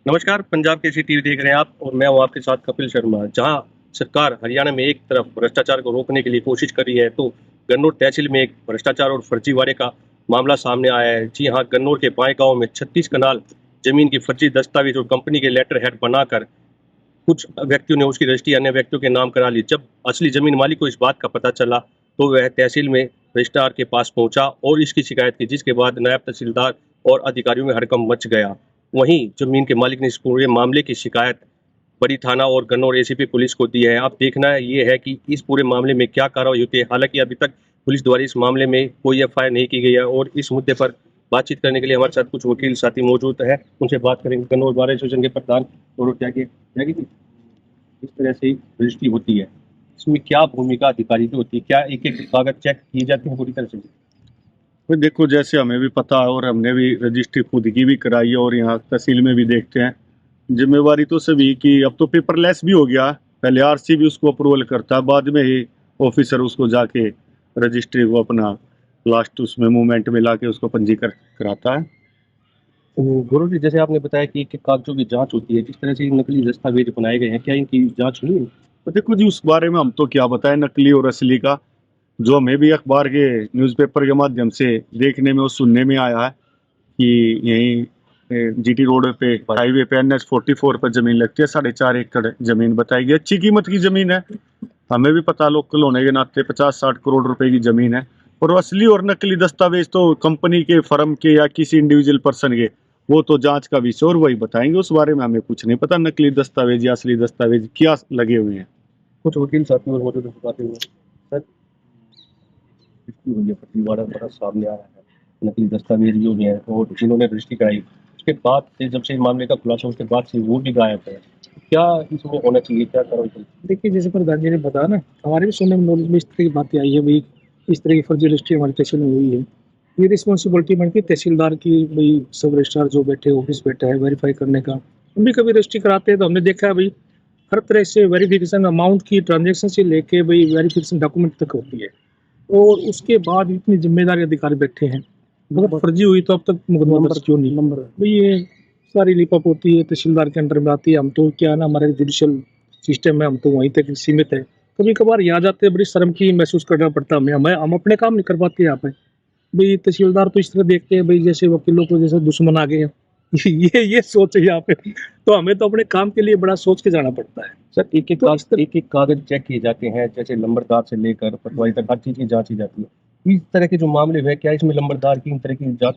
नमस्कार, पंजाब केसरी टीवी देख रहे हैं आप और मैं हूँ आपके साथ कपिल शर्मा। जहाँ सरकार हरियाणा में एक तरफ भ्रष्टाचार को रोकने के लिए कोशिश कर रही है, तो गन्नौर तहसील में एक भ्रष्टाचार और फर्जीवाड़े का मामला सामने आया है। जी हाँ, गन्नौर के बाएँ गाँव में 36 कनाल जमीन की फर्जी दस्तावेज और कंपनी के लेटर हेड बनाकर कुछ व्यक्तियों ने उसकी रजिस्ट्री अन्य व्यक्तियों के नाम करा ली। जब असली जमीन मालिक को इस बात का पता चला, तो वह तहसील में रजिस्ट्रार के पास पहुंचा और इसकी शिकायत की, जिसके बाद नायब तहसीलदार और अधिकारियों में हड़कंप मच गया। वहीं जमीन के मालिक ने इस पूरे मामले की शिकायत बड़ी थाना और गन्नौर एसीपी पुलिस को दी है। अब देखना ये है कि इस पूरे मामले में क्या कार्रवाई होती है। हालांकि अभी तक पुलिस द्वारा इस मामले में कोई एफआईआर नहीं की गई है और इस मुद्दे पर बातचीत करने के लिए हमारे साथ कुछ वकील साथी मौजूद है, उनसे बात करेंगे। गन्नौर बार एसोसिएशन के प्रधान और त्यागी त्यागी जी, इस तरह से रजिस्ट्री होती है, इसमें क्या भूमिका अधिकारी की होती है? क्या एक-एक कागज़ चेक किए जाते हैं पूरी तरह से? तो देखो, जैसे हमें भी पता है और हमने भी रजिस्ट्री खुद की भी कराई है और यहाँ तहसील में भी देखते हैं। जिम्मेवारी तो सभी की, अब तो पेपरलेस भी हो गया। पहले आरसी भी उसको अप्रूवल करता है, बाद में ही ऑफिसर उसको जाके रजिस्ट्री को अपना लास्ट उसमें मूवमेंट में लाके उसको पंजीकृत कराता है। गुरु जी, जैसे आपने बताया कि एक-एक कागज़ों की जाँच होती है, जिस तरह से ये नकली दस्तावेज बनाए गए हैं, क्या इनकी जाँच हुई है? तो देखो जी, उस बारे में हम तो क्या बताएं, नकली और असली का। जो हमें भी अखबार के न्यूज़पेपर के माध्यम से देखने में और सुनने में आया है कि यहीं जीटी रोड पे हाईवे पे NH 44 पर जमीन लगती है, 4.5 एकड़ जमीन बताई गई। अच्छी कीमत की जमीन है, हमें भी पता, लोकल होने के नाते 50-60 करोड़ रुपए की जमीन है। और असली और नकली दस्तावेज तो कंपनी के, फर्म के या किसी इंडिविजुअल पर्सन के, वो तो जांच का विषय और वही बताएंगे। उस बारे में हमें कुछ नहीं पता, नकली दस्तावेज या असली दस्तावेज क्या लगे हुए हैं। कुछ वकील साथी और मौजूद हैं, बातें हुई। सर, रजिस्ट्री हुई है, फर्जीवाड़ा बड़ा सामने आया है, नकली दस्तावेज जो भी हैं और जिन्होंने रजिस्ट्री कराई, उसके बाद से जब से इस मामले का खुलासा उसके बाद से वो भी गायब है। क्या इसमें होना चाहिए? क्या कार्रवाई चाहिए? देखिए, जैसे प्रधान जी ने बताया ना, हमारे भी सुनने में नॉलेज में इस तरह की बातें आई है भाई, इस तरह की फर्जी रजिस्ट्री हमारी तहसील में हुई है। ये रिस्पॉन्सिबिलिटी बनती है तहसीलदार की भाई, सब रजिस्ट्रार जो बैठे ऑफिस बैठा है वेरीफाई करने का। हम भी कभी रजिस्ट्री कराते हैं तो हमने देखा है भाई, हर तरह से वेरिफिकेशन अमाउंट की, ट्रांजेक्शन से लेके भाई वेरिफिकेशन डॉक्यूमेंट तक होती है। और उसके बाद इतनी जिम्मेदारी अधिकारी बैठे हैं, अगर फर्जी हुई तो अब तक मुकदमा दर्ज क्यों नहीं? नंबर भाई, ये सारी लिपअप होती है, तहसीलदार के अंडर में आती है। हम तो क्या है ना, हमारे जुडिशियल सिस्टम है, हम तो वहीं तक सीमित है। कभी कभार यहाँ जाते हैं, बड़ी शर्म की महसूस करना पड़ता है हमें। हम अपने काम नहीं कर पाते यहाँ पे भाई। तहसीलदार तो इस तरह देखते हैं भाई, जैसे वकीलों को जैसे दुश्मन आ गए हैं। ये सोच है यहाँ पे। तो हमें तो अपने काम के लिए बड़ा सोच के जाना पड़ता है। सर, एक-एक कागज़ चेक किए जाते हैं, जैसे लंबरदार से लेकर पटवारी तक हर चीज़ की जाँच की जाती है। इस तरह के जो मामले हुए, क्या इसमें लंबरदार की इन तरह की जाँच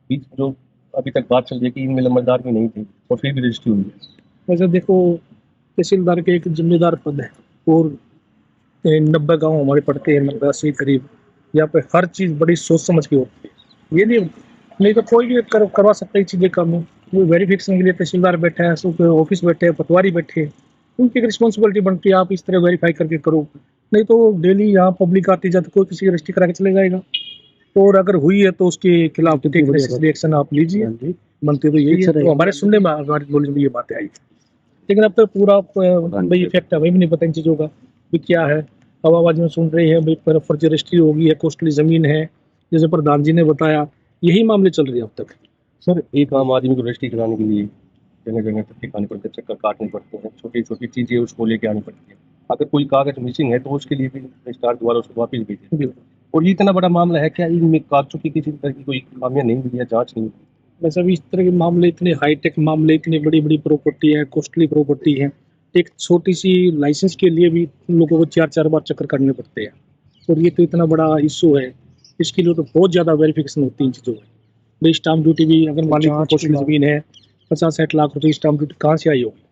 भी, जो अभी तक बात चल रही है कि इनमें लंबरदार भी नहीं थे और फिर भी रजिस्ट्री हुई है? वैसे देखो, तहसीलदार के एक जिम्मेदार पद है और 90 गांव हमारे पड़ते हैं, 90-80 करीब। यहाँ पे हर चीज़ बड़ी सोच समझ के होती है। ये नहीं तो कोई भी करवा सकता है चीज़ें काम। वो वेरिफिकेशन के लिए तहसीलदार बैठे हैं, सब ऑफिस बैठे हैं, पटवारी बैठे हैं। उनकी एक रिस्पॉन्सिबिलिटी बनती है, आप इस तरह वेरीफाई करके करो। नहीं तो डेली यहाँ पब्लिक आती जाती, कोई किसी की रजिस्ट्री करा के चले जाएगा। और अगर हुई है तो उसके खिलाफ रिएक्शन आप लीजिए, बनती तो यही है। तो हमारे सुनने में, हमारे नॉलेज में ये बातें आई। लेकिन अब तक पूरा भाई इफेक्ट हमें भी नहीं पता इन चीज़ों का भी क्या है। हवाबाजी में सुन रहे हैं भाई, पर फर्जी रजिस्ट्री होगी है, कॉस्टली ज़मीन है, जैसे प्रधान जी ने बताया, यही मामले चल रहे हैं अब तक। सर, एक आम आदमी को रजिस्ट्री कराने के लिए जगह-जगह धक्के खाने पड़ते हैं, चक्कर काटने पड़ते हैं, छोटी-छोटी चीज़ें उसको लेके आनी पड़ती है। अगर कोई कागज़ मिसिंग है तो उसके लिए भी रजिस्ट्रार द्वारा उसको वापस भेजें। बिल्कुल। और ये इतना बड़ा मामला है, क्या इनमें कागज़ों की किसी तरह की कोई खामियाँ नहीं हुई है, जाँच नहीं हुई? वैसे अभी इस तरह के मामले, इतने हाईटेक मामले, इतनी बड़ी-बड़ी प्रॉपर्टी है, कॉस्टली प्रॉपर्टी है, एक छोटी-सी लाइसेंस के लिए भी लोगों को 4-4 बार चक्कर काटने पड़ते हैं। और ये तो इतना बड़ा इश्यू है, इसके लिए तो बहुत ज़्यादा वेरिफिकेशन होती है इन चीज़ों में। भाई स्टाम्प ड्यूटी भी, अगर मान लीजिए कॉस्टली ज़मीन है, 50-60 लाख रुपए स्टाम्प ड्यूटी कहाँ से आई होगी?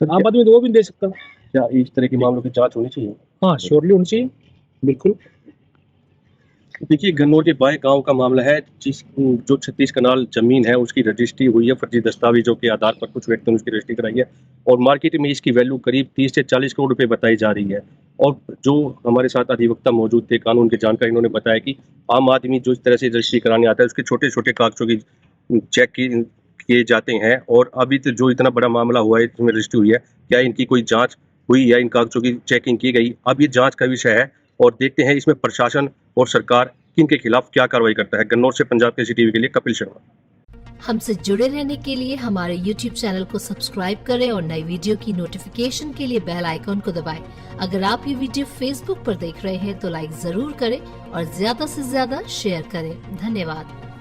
सर, आम आदमी तो वो भी नहीं दे सकता। क्या इस तरह के मामलों की जाँच होनी चाहिए? हाँ, श्योरली होनी चाहिए, बिल्कुल। देखिए, गन्नौर के बाएँ गाँव का मामला है, जो 36 कनाल ज़मीन है उसकी रजिस्ट्री हुई है फर्जी दस्तावेज़ों के आधार पर। कुछ व्यक्तियों ने उसकी रजिस्ट्री कराई है और मार्केट में इसकी वैल्यू करीब 30 से 40 करोड़ रुपए बताई जा रही है। और जो हमारे साथ अधिवक्ता मौजूद थे, कानून के जानकार, इन्होंने बताया कि आम आदमी जो इस तरह से रजिस्ट्री कराने आता है, उसके छोटे-छोटे कागज़ों की चेक किए जाते हैं। और अभी तो जो इतना बड़ा मामला हुआ है, जिसमें रजिस्ट्री हुई है, क्या इनकी कोई जाँच हुई या इन कागज़ों की चेकिंग की गई? अब ये जाँच का विषय है और देखते हैं इसमें प्रशासन और सरकार किनके खिलाफ क्या कार्रवाई करता है। गन्नौर से पंजाब केसरी टीवी के लिए कपिल शर्मा। हमसे जुड़े रहने के लिए हमारे YouTube चैनल को सब्सक्राइब करें और नई वीडियो की नोटिफिकेशन के लिए बेल आइकॉन को दबाएं। अगर आप ये वीडियो Facebook पर देख रहे हैं तो लाइक जरूर करें और ज्यादा से ज्यादा शेयर करें। धन्यवाद।